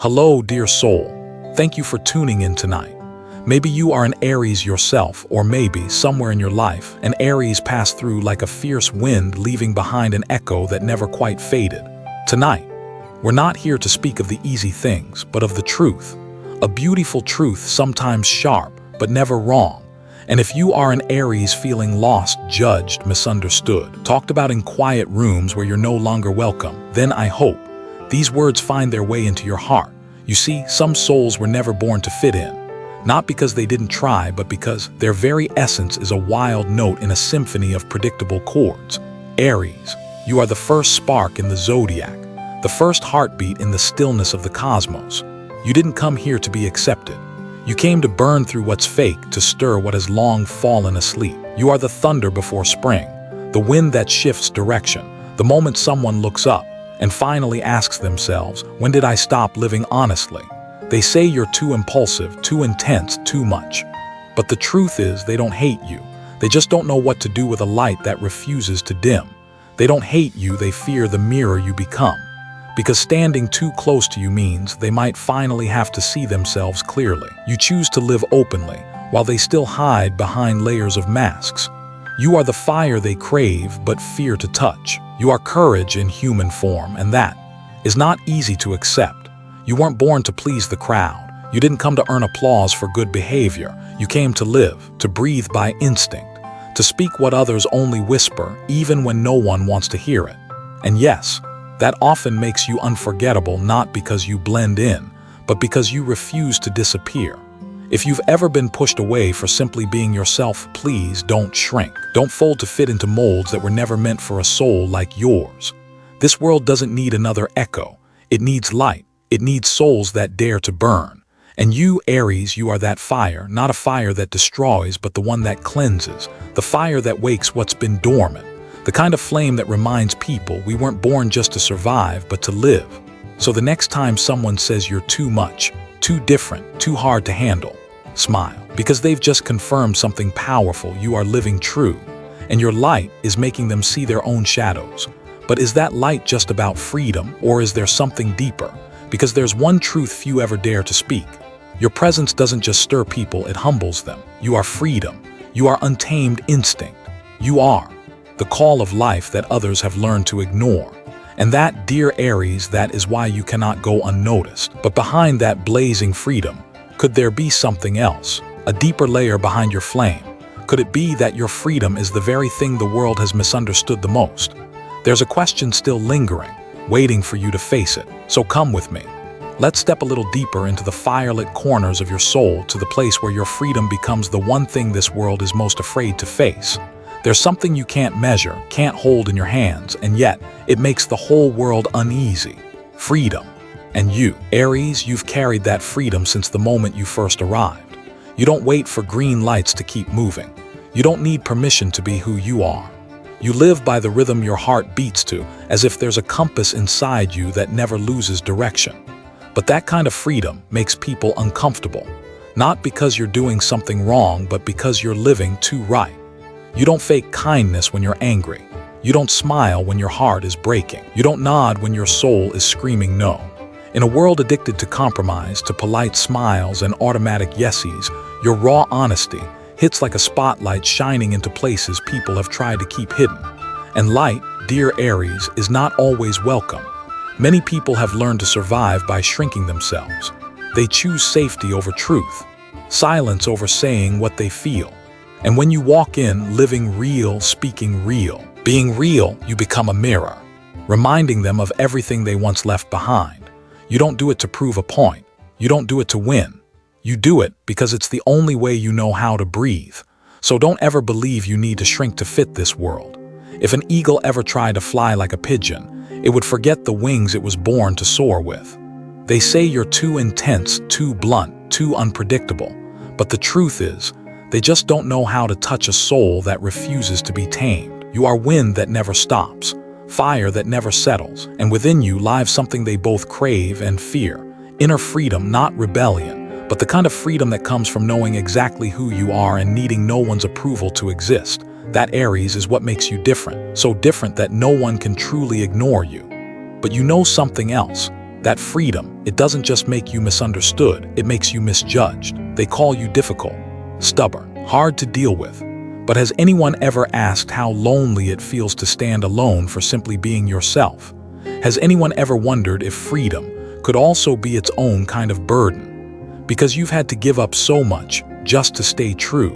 Hello, dear soul. Thank you for tuning in tonight. Maybe you are an Aries yourself, or maybe, somewhere in your life, an Aries passed through like a fierce wind, leaving behind an echo that never quite faded. Tonight, we're not here to speak of the easy things, but of the truth. A beautiful truth, sometimes sharp, but never wrong. And if you are an Aries feeling lost, judged, misunderstood, talked about in quiet rooms where you're no longer welcome, then I hope these words find their way into your heart. You see, some souls were never born to fit in. Not because they didn't try, but because their very essence is a wild note in a symphony of predictable chords. Aries, you are the first spark in the zodiac, the first heartbeat in the stillness of the cosmos. You didn't come here to be accepted. You came to burn through what's fake, to stir what has long fallen asleep. You are the thunder before spring, the wind that shifts direction, the moment someone looks up and finally asks themselves, when did I stop living honestly? They say you're too impulsive, too intense, too much. But the truth is, they don't hate you. They just don't know what to do with a light that refuses to dim. They don't hate you, they fear the mirror you become. Because standing too close to you means they might finally have to see themselves clearly. You choose to live openly, while they still hide behind layers of masks. You are the fire they crave but fear to touch. You are courage in human form, and that is not easy to accept. You weren't born to please the crowd. You didn't come to earn applause for good behavior. You came to live, to breathe by instinct, to speak what others only whisper, even when no one wants to hear it. And yes, that often makes you unforgettable, not because you blend in, but because you refuse to disappear. If you've ever been pushed away for simply being yourself, please don't shrink. Don't fold to fit into molds that were never meant for a soul like yours. This world doesn't need another echo. It needs light. It needs souls that dare to burn. And you, Aries, you are that fire, not a fire that destroys, but the one that cleanses, the fire that wakes what's been dormant. The kind of flame that reminds people we weren't born just to survive, but to live. So the next time someone says you're too much, too different, too hard to handle, smile. Because they've just confirmed something powerful. You are living true. And your light is making them see their own shadows. But is that light just about freedom, or is there something deeper? Because there's one truth few ever dare to speak. Your presence doesn't just stir people, it humbles them. You are freedom. You are untamed instinct. You are the call of life that others have learned to ignore. And that, dear Aries, that is why you cannot go unnoticed. But behind that blazing freedom, could there be something else? A deeper layer behind your flame? Could it be that your freedom is the very thing the world has misunderstood the most? There's a question still lingering, waiting for you to face it. So come with me. Let's step a little deeper into the firelit corners of your soul, to the place where your freedom becomes the one thing this world is most afraid to face. There's something you can't measure, can't hold in your hands, and yet it makes the whole world uneasy. Freedom. And you, Aries, you've carried that freedom since the moment you first arrived. You don't wait for green lights to keep moving. You don't need permission to be who you are. You live by the rhythm your heart beats to, as if there's a compass inside you that never loses direction. But that kind of freedom makes people uncomfortable. Not because you're doing something wrong, but because you're living too right. You don't fake kindness when you're angry. You don't smile when your heart is breaking. You don't nod when your soul is screaming no. In a world addicted to compromise, to polite smiles and automatic yeses, your raw honesty hits like a spotlight shining into places people have tried to keep hidden. And light, dear Aries, is not always welcome. Many people have learned to survive by shrinking themselves. They choose safety over truth, silence over saying what they feel. And when you walk in, living real, speaking real, being real, you become a mirror, reminding them of everything they once left behind. You don't do it to prove a point. You don't do it to win. You do it because it's the only way you know how to breathe. So don't ever believe you need to shrink to fit this world. If an eagle ever tried to fly like a pigeon, it would forget the wings it was born to soar with. They say you're too intense, too blunt, too unpredictable. But the truth is, they just don't know how to touch a soul that refuses to be tamed. You are wind that never stops, fire that never settles, and within you lies something they both crave and fear. Inner freedom, not rebellion, but the kind of freedom that comes from knowing exactly who you are and needing no one's approval to exist. That, Aries, is what makes you different, so different that no one can truly ignore you. But you know something else. That freedom, it doesn't just make you misunderstood, it makes you misjudged. They call you difficult, stubborn, hard to deal with. But has anyone ever asked how lonely it feels to stand alone for simply being yourself? Has anyone ever wondered if freedom could also be its own kind of burden? Because you've had to give up so much just to stay true.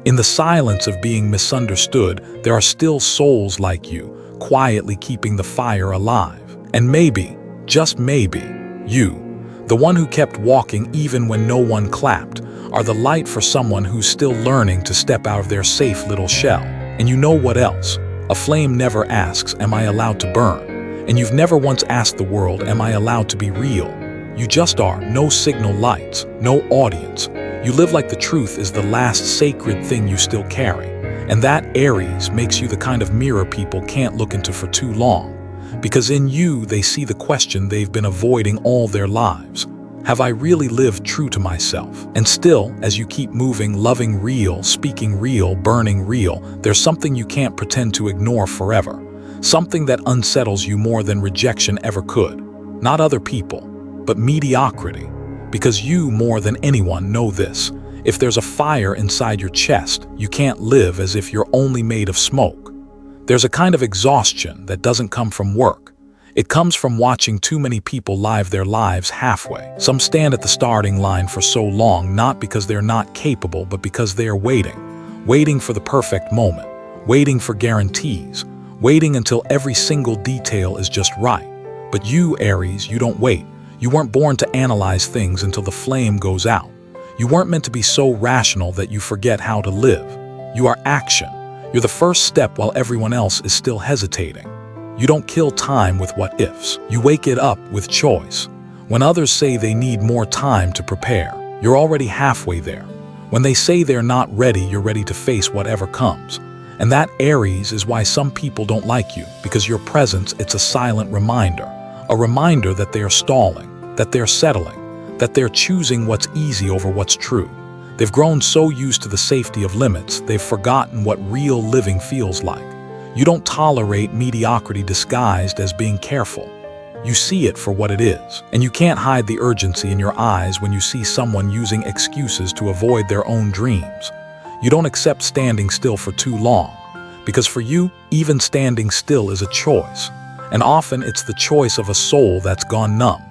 In the silence of being misunderstood, there are still souls like you, quietly keeping the fire alive. And maybe, just maybe, you, the one who kept walking even when no one clapped, are the light for someone who's still learning to step out of their safe little shell. And you know what else? A flame never asks, am I allowed to burn? And you've never once asked the world, am I allowed to be real? You just are. No signal lights, no audience. You live like the truth is the last sacred thing you still carry. And that, Aries, makes you the kind of mirror people can't look into for too long. Because in you, they see the question they've been avoiding all their lives. Have I really lived true to myself? And still, as you keep moving, loving real, speaking real, burning real, there's something you can't pretend to ignore forever. Something that unsettles you more than rejection ever could. Not other people, but mediocrity. Because you, more than anyone, know this. If there's a fire inside your chest, you can't live as if you're only made of smoke. There's a kind of exhaustion that doesn't come from work. It comes from watching too many people live their lives halfway. Some stand at the starting line for so long, not because they're not capable, but because they are waiting for the perfect moment, waiting for guarantees, waiting until every single detail is just right. But you, Aries, you don't wait. You weren't born to analyze things until the flame goes out. You weren't meant to be so rational that you forget how to live. You are action. You're the first step while everyone else is still hesitating. You don't kill time with what ifs. You wake it up with choice. When others say they need more time to prepare, you're already halfway there. When they say they're not ready, you're ready to face whatever comes. And that, Aries, is why some people don't like you, because your presence, it's a silent reminder. A reminder that they are stalling, that they're settling, that they're choosing what's easy over what's true. They've grown so used to the safety of limits, they've forgotten what real living feels like. You don't tolerate mediocrity disguised as being careful. You see it for what it is, and you can't hide the urgency in your eyes when you see someone using excuses to avoid their own dreams. You don't accept standing still for too long, because for you, even standing still is a choice. And often it's the choice of a soul that's gone numb.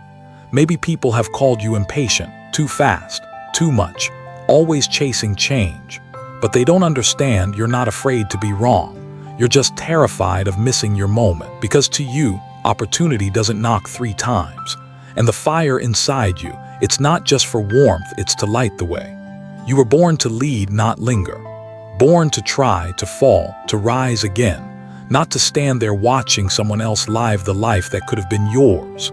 Maybe people have called you impatient, too fast, too much, always chasing change. But they don't understand you're not afraid to be wrong. You're just terrified of missing your moment, because to you, opportunity doesn't knock 3 times. And the fire inside you, it's not just for warmth, it's to light the way. You were born to lead, not linger. Born to try, to fall, to rise again. Not to stand there watching someone else live the life that could have been yours.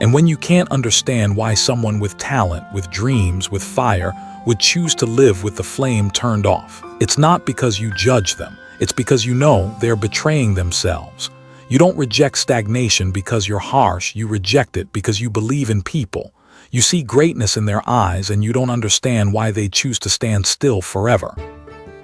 And when you can't understand why someone with talent, with dreams, with fire, would choose to live with the flame turned off, it's not because you judge them. It's because you know they're betraying themselves. You don't reject stagnation because you're harsh, you reject it because you believe in people. You see greatness in their eyes and you don't understand why they choose to stand still forever.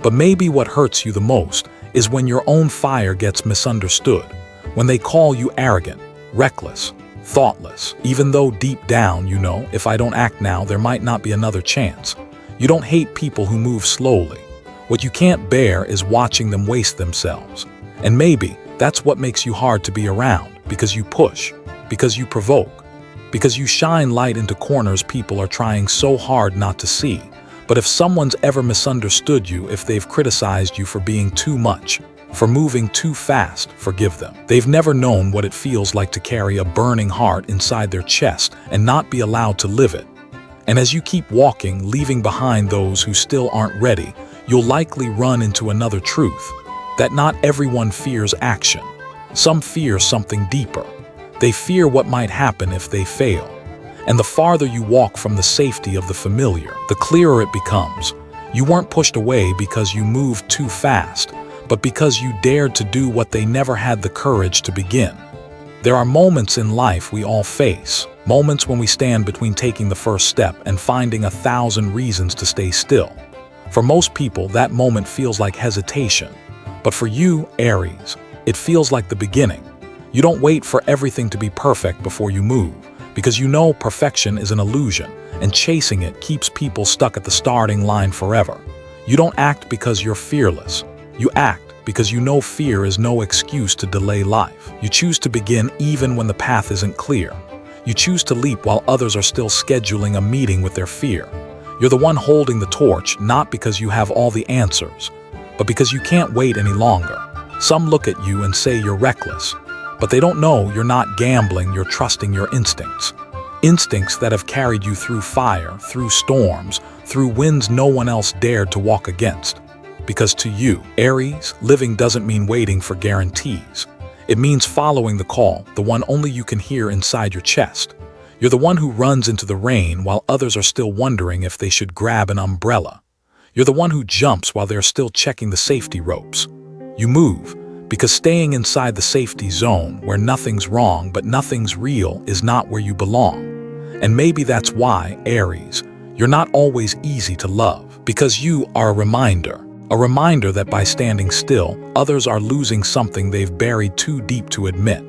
But maybe what hurts you the most is when your own fire gets misunderstood, when they call you arrogant, reckless, thoughtless, even though deep down you know, if I don't act now, there might not be another chance. You don't hate people who move slowly. What you can't bear is watching them waste themselves. And maybe that's what makes you hard to be around, because you push, because you provoke, because you shine light into corners people are trying so hard not to see. But if someone's ever misunderstood you, if they've criticized you for being too much, for moving too fast, forgive them. They've never known what it feels like to carry a burning heart inside their chest and not be allowed to live it. And as you keep walking, leaving behind those who still aren't ready, you'll likely run into another truth, that not everyone fears action. Some fear something deeper. They fear what might happen if they fail. And the farther you walk from the safety of the familiar, the clearer it becomes. You weren't pushed away because you moved too fast, but because you dared to do what they never had the courage to begin. There are moments in life we all face, moments when we stand between taking the first step and finding 1,000 reasons to stay still. For most people, that moment feels like hesitation. But for you, Aries, it feels like the beginning. You don't wait for everything to be perfect before you move, because you know perfection is an illusion, and chasing it keeps people stuck at the starting line forever. You don't act because you're fearless. You act because you know fear is no excuse to delay life. You choose to begin even when the path isn't clear. You choose to leap while others are still scheduling a meeting with their fear. You're the one holding the torch, not because you have all the answers, but because you can't wait any longer. Some look at you and say you're reckless, but they don't know you're not gambling, you're trusting your instincts. Instincts that have carried you through fire, through storms, through winds no one else dared to walk against. Because to you, Aries, living doesn't mean waiting for guarantees. It means following the call, the one only you can hear inside your chest. You're the one who runs into the rain while others are still wondering if they should grab an umbrella. You're the one who jumps while they're still checking the safety ropes. You move because staying inside the safety zone where nothing's wrong but nothing's real is not where you belong. And maybe that's why, Aries, you're not always easy to love, because you are a reminder that by standing still, others are losing something they've buried too deep to admit.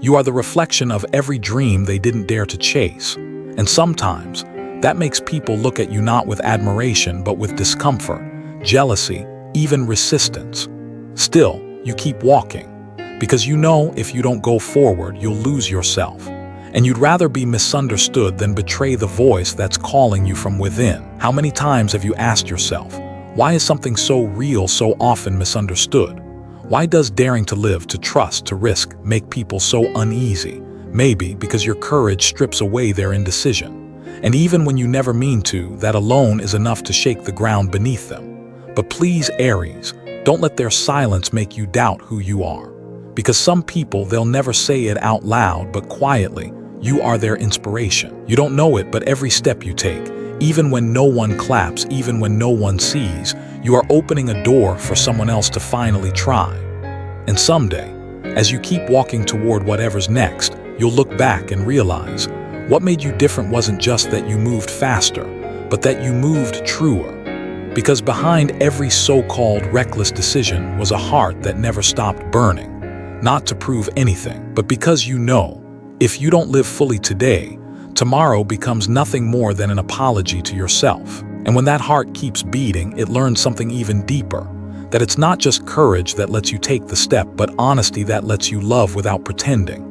You are the reflection of every dream they didn't dare to chase. And sometimes, that makes people look at you not with admiration but with discomfort, jealousy, even resistance. Still, you keep walking, because you know if you don't go forward, you'll lose yourself. And you'd rather be misunderstood than betray the voice that's calling you from within. How many times have you asked yourself, why is something so real so often misunderstood? Why does daring to live, to trust, to risk make people so uneasy? Maybe because your courage strips away their indecision. And even when you never mean to, that alone is enough to shake the ground beneath them. But please, Aries, don't let their silence make you doubt who you are. Because some people, they'll never say it out loud, but quietly, you are their inspiration. You don't know it, but every step you take, even when no one claps, even when no one sees, you are opening a door for someone else to finally try. And someday, as you keep walking toward whatever's next, you'll look back and realize what made you different wasn't just that you moved faster, but that you moved truer. Because behind every so-called reckless decision was a heart that never stopped burning, not to prove anything, but because you know, if you don't live fully today, tomorrow becomes nothing more than an apology to yourself. And when that heart keeps beating, it learns something even deeper, that it's not just courage that lets you take the step, but honesty that lets you love without pretending.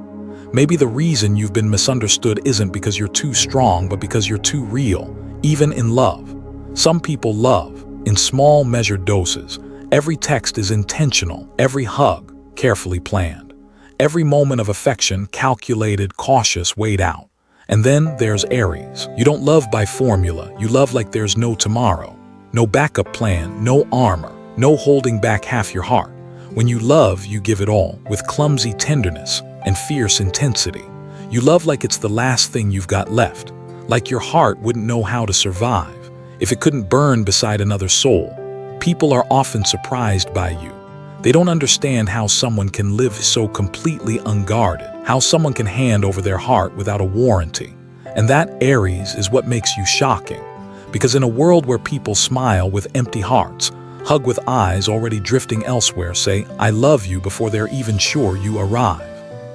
Maybe the reason you've been misunderstood isn't because you're too strong, but because you're too real, even in love. Some people love in small, measured doses. Every text is intentional, every hug carefully planned, every moment of affection calculated, cautious, weighed out. And then there's Aries. You don't love by formula, you love like there's no tomorrow, no backup plan, no armor, no holding back half your heart. When you love, you give it all, with clumsy tenderness and fierce intensity. You love like it's the last thing you've got left, like your heart wouldn't know how to survive if it couldn't burn beside another soul. People are often surprised by you. They don't understand how someone can live so completely unguarded, how someone can hand over their heart without a warranty. And that, Aries, is what makes you shocking. Because in a world where people smile with empty hearts, hug with eyes already drifting elsewhere, say, "I love you" before they're even sure you arrive.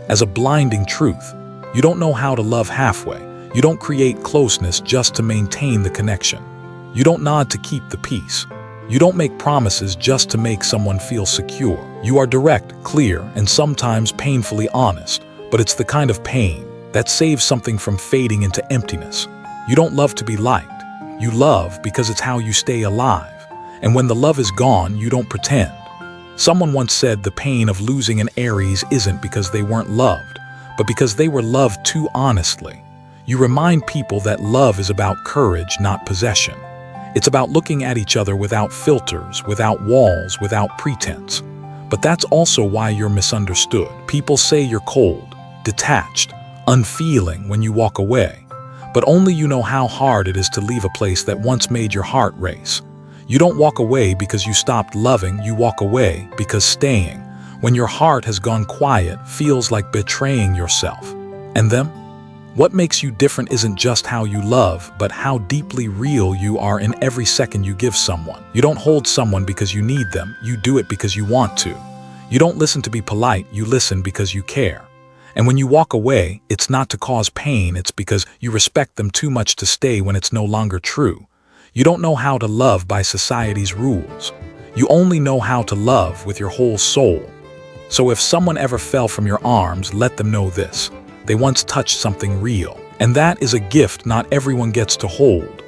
As a blinding truth, you don't know how to love halfway. You don't create closeness just to maintain the connection. You don't nod to keep the peace. You don't make promises just to make someone feel secure. You are direct, clear, and sometimes painfully honest, but it's the kind of pain that saves something from fading into emptiness. You don't love to be liked. You love because it's how you stay alive. And when the love is gone, you don't pretend. Someone once said the pain of losing an Aries isn't because they weren't loved, but because they were loved too honestly. You remind people that love is about courage, not possession. It's about looking at each other without filters, without walls, without pretense. But that's also why you're misunderstood. People say you're cold, detached, unfeeling when you walk away. But only you know how hard it is to leave a place that once made your heart race. You don't walk away because you stopped loving, you walk away because staying, when your heart has gone quiet, feels like betraying yourself. And them? What makes you different isn't just how you love, but how deeply real you are in every second you give someone. You don't hold someone because you need them, you do it because you want to. You don't listen to be polite, you listen because you care. And when you walk away, it's not to cause pain, it's because you respect them too much to stay when it's no longer true. You don't know how to love by society's rules. You only know how to love with your whole soul. So if someone ever fell from your arms, let them know this. They once touched something real. And that is a gift not everyone gets to hold.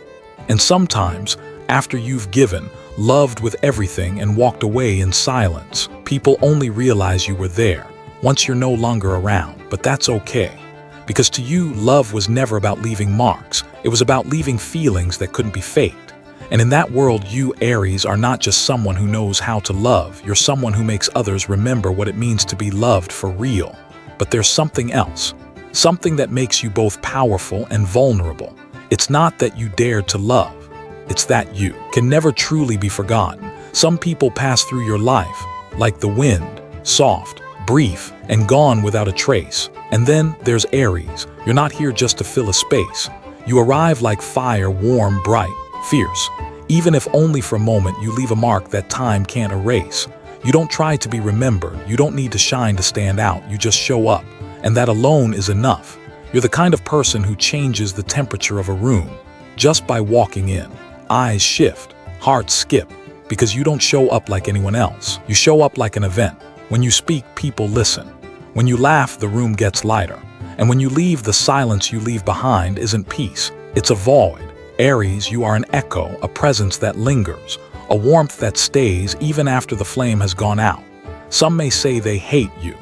And sometimes, after you've given, loved with everything and walked away in silence, people only realize you were there once you're no longer around. But that's okay. Because to you, love was never about leaving marks. It was about leaving feelings that couldn't be faked. And in that world, you, Aries, are not just someone who knows how to love. You're someone who makes others remember what it means to be loved for real. But there's something else. Something that makes you both powerful and vulnerable. It's not that you dared to love. It's that you can never truly be forgotten. Some people pass through your life like the wind, soft, brief, and gone without a trace. And then there's Aries. You're not here just to fill a space. You arrive like fire, warm, bright, fierce. Even if only for a moment, you leave a mark that time can't erase. You don't try to be remembered. You don't need to shine to stand out. You just show up. And that alone is enough. You're the kind of person who changes the temperature of a room just by walking in. Eyes shift, hearts skip, because you don't show up like anyone else. You show up like an event. When you speak, people listen. When you laugh, the room gets lighter. And when you leave, the silence you leave behind isn't peace. It's a void. Aries, you are an echo, a presence that lingers, a warmth that stays even after the flame has gone out. Some may say they hate you.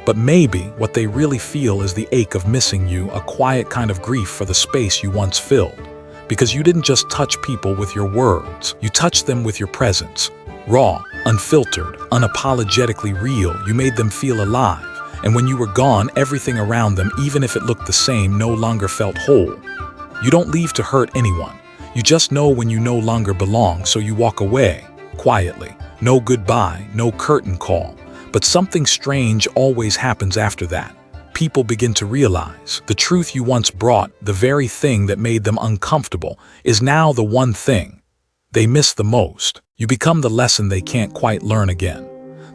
But maybe what they really feel is the ache of missing you, a quiet kind of grief for the space you once filled. Because you didn't just touch people with your words, you touched them with your presence. Raw, unfiltered, unapologetically real, you made them feel alive. And when you were gone, everything around them, even if it looked the same, no longer felt whole. You don't leave to hurt anyone. You just know when you no longer belong, so you walk away, quietly. No goodbye, no curtain call. But something strange always happens after that. People begin to realize the truth you once brought, the very thing that made them uncomfortable, is now the one thing they miss the most. You become the lesson they can't quite learn again.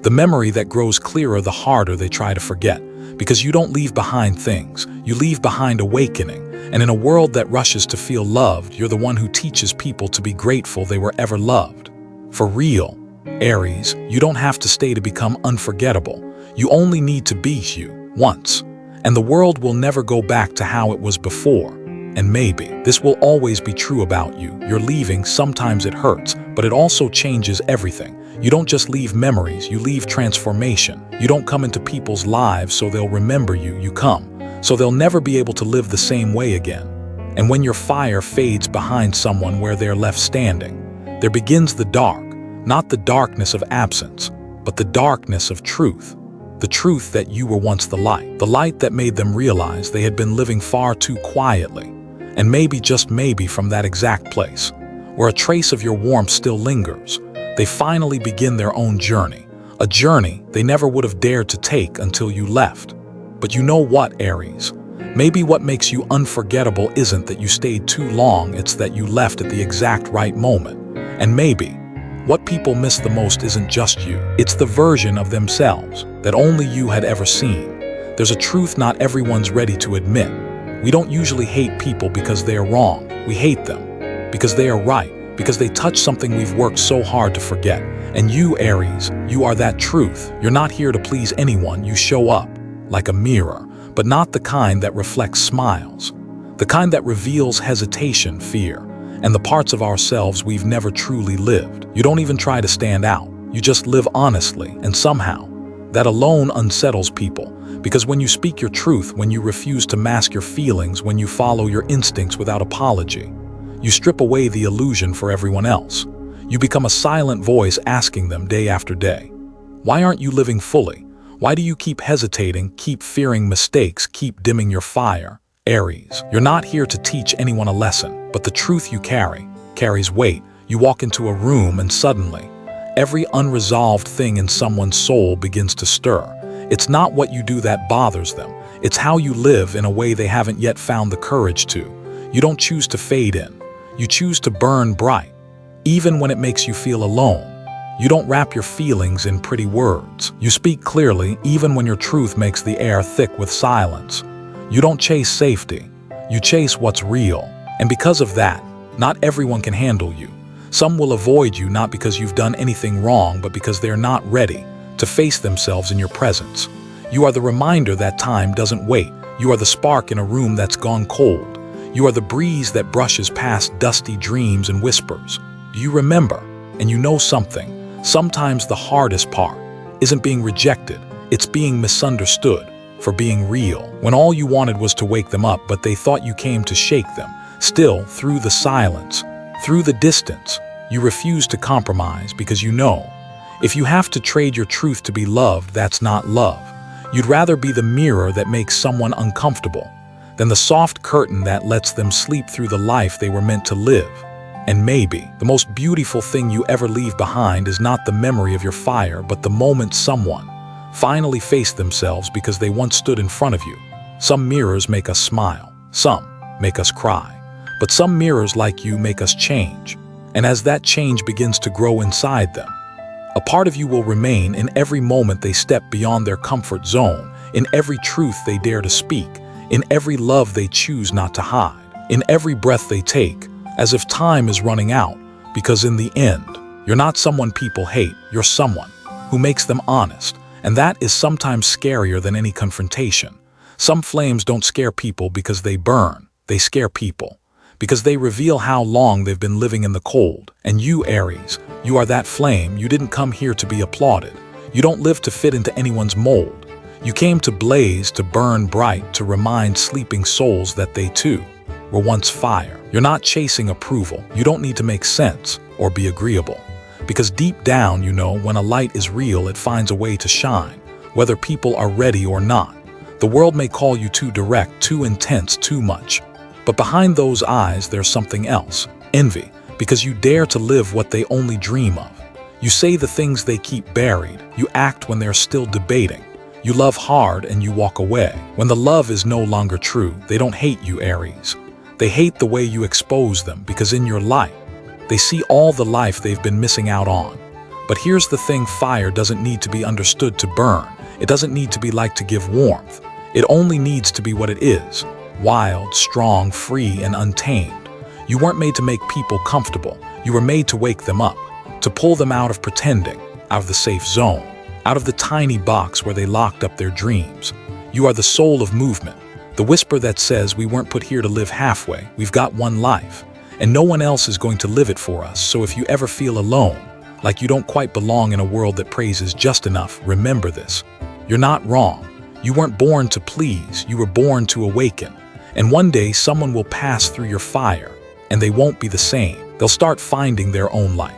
The memory that grows clearer the harder they try to forget. Because you don't leave behind things, you leave behind awakening. And in a world that rushes to feel loved, you're the one who teaches people to be grateful they were ever loved. For real. Aries, you don't have to stay to become unforgettable. You only need to be you, once. And the world will never go back to how it was before. And maybe this will always be true about you. You're leaving, sometimes it hurts, but it also changes everything. You don't just leave memories, you leave transformation. You don't come into people's lives so they'll remember you, you come. So they'll never be able to live the same way again. And when your fire fades behind someone where they're left standing, there begins the dark. Not the darkness of absence, but the darkness of truth. The truth that you were once the light that made them realize they had been living far too quietly. And maybe, just maybe, from that exact place, where a trace of your warmth still lingers, they finally begin their own journey. A journey they never would have dared to take until you left. But you know what, Aries? Maybe what makes you unforgettable isn't that you stayed too long, it's that you left at the exact right moment. And maybe what people miss the most isn't just you. It's the version of themselves that only you had ever seen. There's a truth not everyone's ready to admit. We don't usually hate people because they are wrong. We hate them because they are right, because they touch something we've worked so hard to forget. And you, Aries, you are that truth. You're not here to please anyone. You show up like a mirror, but not the kind that reflects smiles. The kind that reveals hesitation, fear, and the parts of ourselves we've never truly lived. You don't even try to stand out. You just live honestly, and somehow, that alone unsettles people. Because when you speak your truth, when you refuse to mask your feelings, when you follow your instincts without apology, you strip away the illusion for everyone else. You become a silent voice asking them day after day, why aren't you living fully? Why do you keep hesitating, keep fearing mistakes, keep dimming your fire? Aries, you're not here to teach anyone a lesson, but the truth you carry carries weight. You walk into a room and suddenly, every unresolved thing in someone's soul begins to stir. It's not what you do that bothers them. It's how you live in a way they haven't yet found the courage to. You don't choose to fade in. You choose to burn bright. Even when it makes you feel alone, You don't wrap your feelings in pretty words. You speak clearly even when your truth makes the air thick with silence. You don't chase safety. You chase what's real. And because of that, not everyone can handle you. Some will avoid you not because you've done anything wrong, but because they're not ready to face themselves in your presence. You are the reminder that time doesn't wait. You are the spark in a room that's gone cold. You are the breeze that brushes past dusty dreams and whispers. You remember, and you know something. Sometimes the hardest part isn't being rejected, it's being misunderstood for being real. When all you wanted was to wake them up, but they thought you came to shake them. Still, through the silence, through the distance, you refuse to compromise because you know, if you have to trade your truth to be loved, that's not love. You'd rather be the mirror that makes someone uncomfortable than the soft curtain that lets them sleep through the life they were meant to live. And maybe the most beautiful thing you ever leave behind is not the memory of your fire, but the moment someone finally faced themselves because they once stood in front of you. Some mirrors make us smile, some make us cry, but some mirrors like you make us change. And as that change begins to grow inside them, a part of you will remain in every moment they step beyond their comfort zone, in every truth they dare to speak, in every love they choose not to hide, in every breath they take, as if time is running out, because in the end, you're not someone people hate, you're someone who makes them honest, and that is sometimes scarier than any confrontation. Some flames don't scare people because they burn, they scare people because they reveal how long they've been living in the cold. And you, Aries, you are that flame. You didn't come here to be applauded. You don't live to fit into anyone's mold. You came to blaze, to burn bright, to remind sleeping souls that they too were once fire. You're not chasing approval. You don't need to make sense or be agreeable. Because deep down, you know, when a light is real, it finds a way to shine, whether people are ready or not. The world may call you too direct, too intense, too much. But behind those eyes, there's something else. Envy, because you dare to live what they only dream of. You say the things they keep buried. You act when they're still debating. You love hard and you walk away. When the love is no longer true, they don't hate you, Aries. They hate the way you expose them, because in your light, they see all the life they've been missing out on. But here's the thing, fire doesn't need to be understood to burn. It doesn't need to be like to give warmth. It only needs to be what it is. Wild, strong, free, and untamed. You weren't made to make people comfortable. You were made to wake them up, to pull them out of pretending, out of the safe zone, out of the tiny box where they locked up their dreams. You are the soul of movement, the whisper that says we weren't put here to live halfway. We've got one life, and no one else is going to live it for us. So if you ever feel alone, like you don't quite belong in a world that praises just enough, remember this. You're not wrong. You weren't born to please. You were born to awaken. And one day someone will pass through your fire, and they won't be the same. They'll start finding their own light.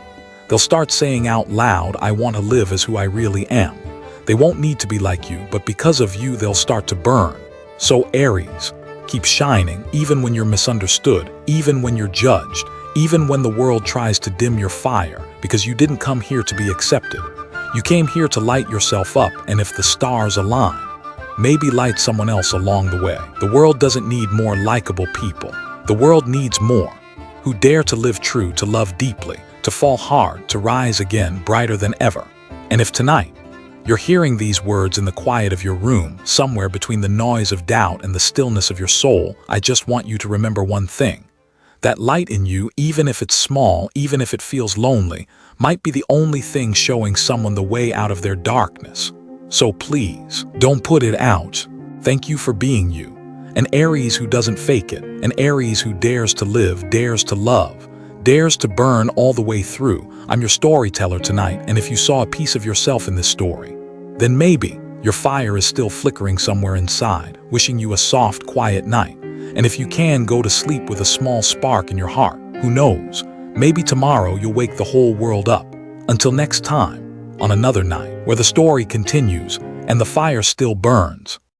They'll start saying out loud, I want to live as who I really am. They won't need to be like you, but because of you, they'll start to burn. So Aries, keep shining even when you're misunderstood, even when you're judged, even when the world tries to dim your fire, because you didn't come here to be accepted. You came here to light yourself up, and if the stars align, maybe light someone else along the way. The world doesn't need more likable people. The world needs more who dare to live true, to love deeply, to fall hard, to rise again brighter than ever. And if tonight you're hearing these words in the quiet of your room, somewhere between the noise of doubt and the stillness of your soul, I just want you to remember one thing. That light in you, even if it's small, even if it feels lonely, might be the only thing showing someone the way out of their darkness. So please, don't put it out. Thank you for being you. An Aries who doesn't fake it. An Aries who dares to live, dares to love, dares to burn all the way through. I'm your storyteller tonight, and if you saw a piece of yourself in this story, then maybe your fire is still flickering somewhere inside, wishing you a soft, quiet night. And if you can, go to sleep with a small spark in your heart. Who knows? Maybe tomorrow you'll wake the whole world up. Until next time, on another night, where the story continues and the fire still burns.